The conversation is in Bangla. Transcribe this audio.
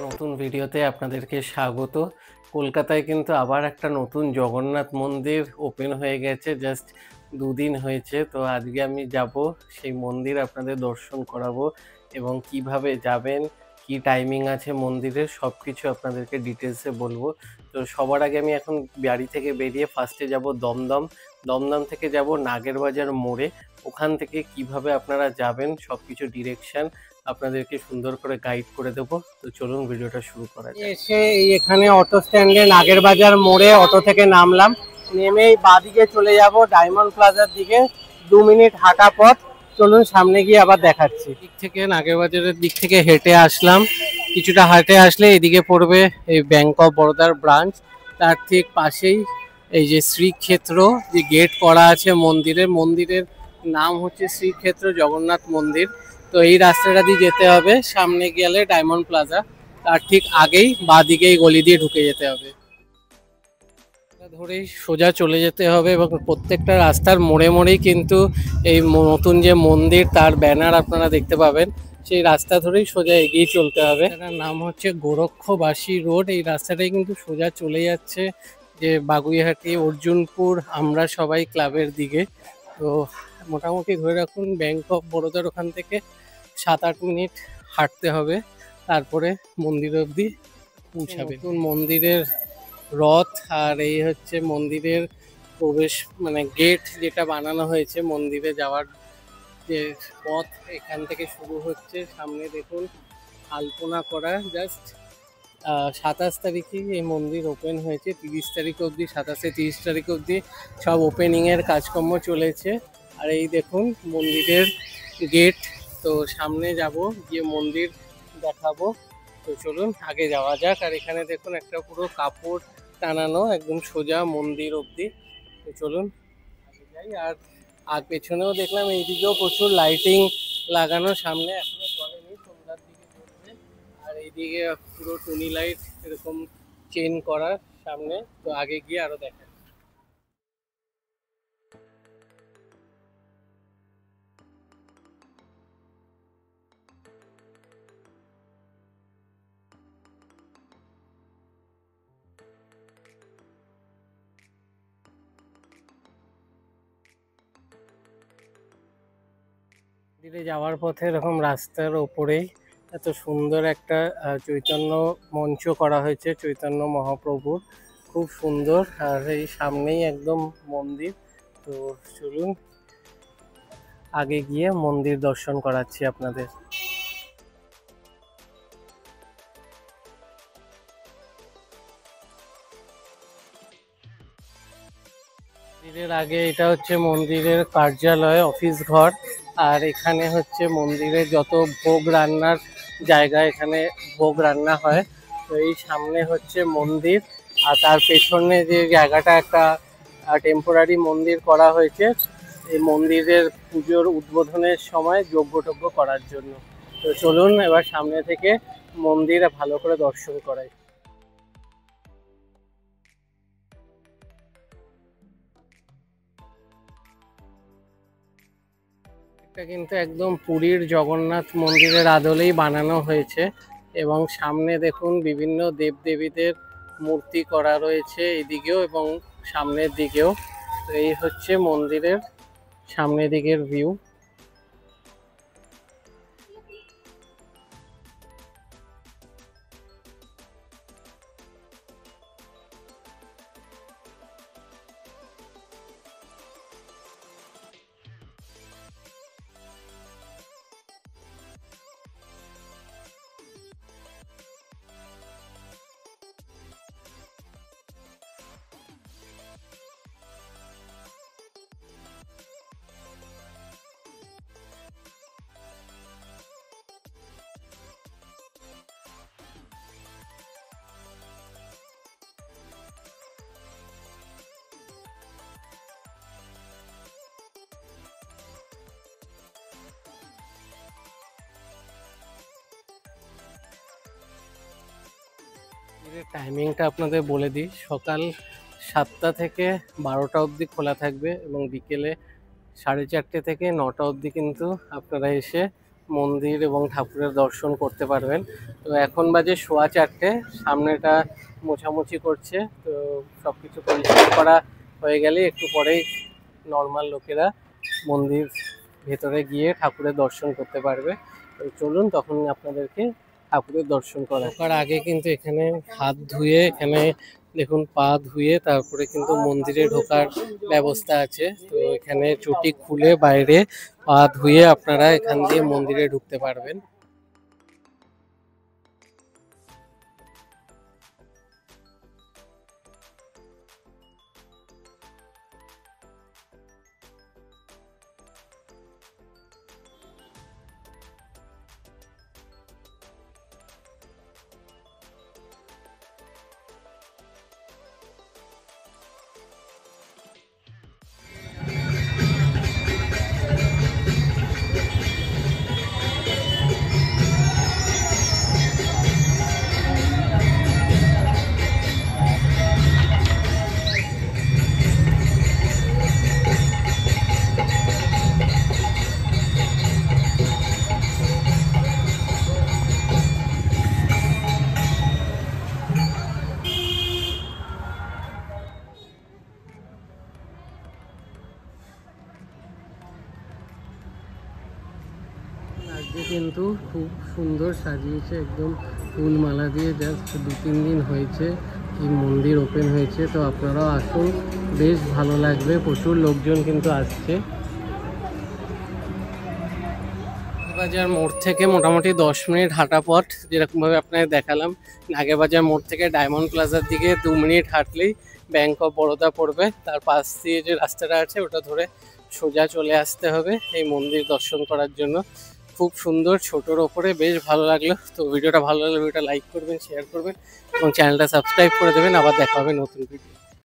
নতুন ভিডিওতে আপনাদেরকে স্বাগত। কলকাতায় কিন্তু আবার একটা নতুন জগন্নাথ মন্দির ওপেন হয়ে গেছে, জাস্ট দুদিন হয়েছে। তো আজকে আমি যাব সেই মন্দির, আপনাদের দর্শন করাবো এবং কিভাবে যাবেন, কি টাইমিং আছে মন্দিরের, সব কিছু আপনাদেরকে ডিটেলসে বলবো। তো সবার আগে আমি এখন বাড়ি থেকে বেরিয়ে ফার্স্টে যাব দমদম। দমদম থেকে যাব নাগেরবাজার মোড়ে। ওখান থেকে কিভাবে আপনারা যাবেন সব কিছু ডিরেকশন আপনাদেরকে সুন্দর করে গাইড করে দেবো। তো চলুন ভিডিওটা শুরু করা যাক। এসে এখানে অটো স্ট্যান্ডে নাগেরবাজার মোড়ে অটো থেকে নামলাম, নেমেই বাঁদিকে চলে যাব ডায়মন্ড প্লাজার দিকে। 2 মিনিট হাঁটা পথ, চলুন সামনে গিয়ে আবার দেখাচ্ছি। দিক থেকে নাগেরবাজারের দিক থেকে হেঁটে আসলাম, কিছুটা হাঁটে আসলে এদিকে পড়বে এই ব্যাংক অফ বরোদার ব্রাঞ্চ। তার ঠিক পাশেই এই যে শ্রীক্ষেত্র যে গেট করা আছে মন্দিরের নাম হচ্ছে শ্রীক্ষেত্র জগন্নাথ মন্দির। তো এই রাস্তাটা দিয়ে যেতে হবে, সামনে গেলে ডায়মন্ড প্লাজা, তার ঠিক আগেই বাঁদিকেই গলি দিয়ে ঢুকে যেতে হবে। ধরেই সোজা চলে যেতে হবে এবং প্রত্যেকটা রাস্তার মোড়ে মোড়েই কিন্তু এই নতুন যে মন্দির তার ব্যানার আপনারা দেখতে পাবেন। সেই রাস্তা ধরেই সোজা এগিয়ে চলতে হবে। এটার নাম হচ্ছে গোরক্ষবাসী রোড। এই রাস্তাটাই কিন্তু সোজা চলে যাচ্ছে যে বাগুইহাটি, অর্জুনপুর, আমরা সবাই ক্লাবের দিকে। তো মোটামুটি ধরে রাখুন ব্যাংক অফ বরোদার ওখান থেকে 7-8 মিনিট হাঁটতে হবে, তারপরে মন্দির অবধি পৌঁছাবে। মন্দিরের রথ, আর এই হচ্ছে মন্দিরের প্রবেশ মানে গেট যেটা বানানো হয়েছে মন্দিরে যাওয়ার যে পথ, এখান থেকে শুরু হচ্ছে। সামনে দেখুন আলপনা করা, জাস্ট 27 তারিখেই এই মন্দির ওপেন হয়েছে, 30 তারিখ অবধি, 27-30 তারিখ অবধি সব ওপেনিংয়ের কাজকর্ম চলেছে। আর এই দেখুন মন্দিরের গেট। তো সামনে যাব, গিয়ে মন্দির দেখাবো। তো চলুন আগে যাওয়া যাক। আর এখানে দেখুন একটা পুরো কাপড় টানানো একদম সোজা মন্দির অবধি। তো চলুন আগে যাই। আর পেছনেও দেখলাম এইদিকেও প্রচুর লাইটিং লাগানো, সামনে এখনো চলেনি, সন্ধ্যার দিকে চলবে। আর এইদিকে পুরো টুনি লাইট এরকম চেন করা সামনে। তো আগে গিয়ে আরো দেখা। মন্দিরে যাওয়ার পথে এরকম রাস্তার ওপরেই এত সুন্দর একটা চৈতন্য মঞ্চ করা হয়েছে চৈতন্য মহাপ্রভুর, খুব সুন্দর। আর এই সামনেই একদম মন্দির। তো চলুন আগে গিয়ে মন্দির দর্শন করাচ্ছি আপনাদের। মন্দিরের আগে এটা হচ্ছে মন্দিরের কার্যালয়, অফিস ঘর। আর এখানে হচ্ছে মন্দিরের যত ভোগ রান্নার জায়গা, এখানে ভোগ রান্না হয়। তো এই সামনে হচ্ছে মন্দির, আর তার পেছনে যে জায়গাটা একটা টেম্পোরারি মন্দির করা হয়েছে এই মন্দিরের পুজোর উদ্বোধনের সময় যজ্ঞ করার জন্য। তো চলুন এবার সামনে থেকে মন্দিরে ভালো করে দর্শন করাই। এটা কিন্তু একদম পুরীর জগন্নাথ মন্দিরের আদলেই বানানো হয়েছে এবং সামনে দেখুন বিভিন্ন দেবদেবীদের মূর্তি করা রয়েছে এদিকেও এবং সামনের দিকেও। তো এই হচ্ছে মন্দিরের সামনের দিকের ভিউ। টাইমিংটা আপনাদের বলে দিই, সকাল 7টা থেকে 12টা অবধি খোলা থাকবে এবং বিকেলে 4:30 থেকে 9টা অবধি কিন্তু আপনারা এসে মন্দির এবং ঠাকুরের দর্শন করতে পারবেন। তো এখন বাজে 4:15, সামনেটা মোছামুছি করছে। তো সব কিছু পরিষ্কার করা হয়ে গেলে একটু পরেই নর্মাল লোকেরা মন্দির ভেতরে গিয়ে ঠাকুরের দর্শন করতে পারবে। তো চলুন তখন আপনাদেরকে ঠাকুরের দর্শন করার আগে কিন্তু এখানে হাত ধুয়ে, এখানে দেখুন পা ধুয়ে তারপরে কিন্তু মন্দিরে ঢোকার ব্যবস্থা আছে। তো এখানে চটি খুলে বাইরে পা ধুয়ে আপনারা এখান দিয়ে মন্দিরে ঢুকতে পারবেন। আজকে কিন্তু খুব সুন্দর সাজিয়েছে, একদম ফুলমালা দিয়ে। জাস্ট 2-3 দিন হয়েছে এই মন্দির ওপেন হয়েছে। তো আপনারাও আসুন, বেশ ভালো লাগবে। প্রচুর লোকজন কিন্তু আসছে। নাগেবাজার মোড় থেকে মোটামুটি 10 মিনিট হাঁটা পথ, যেরকমভাবে আপনাকে দেখালাম। নাগেবাজার মোড় থেকে ডায়মন্ড প্লাজার দিকে 2 মিনিট হাঁটলেই ব্যাংক অফ বরোদা পড়বে। তার পাশ দিয়ে যে রাস্তাটা আছে ওটা ধরে সোজা চলে আসতে হবে এই মন্দির দর্শন করার জন্য। খুব সুন্দর, ছোটোর ওপরে, বেশ ভালো লাগলো। তো ভিডিওটা ভালো লাগলে ভিডিওটা লাইক করবেন, শেয়ার করবেন এবং চ্যানেলটা সাবস্ক্রাইব করে দেবেন। আবার দেখা হবে নতুন ভিডিও।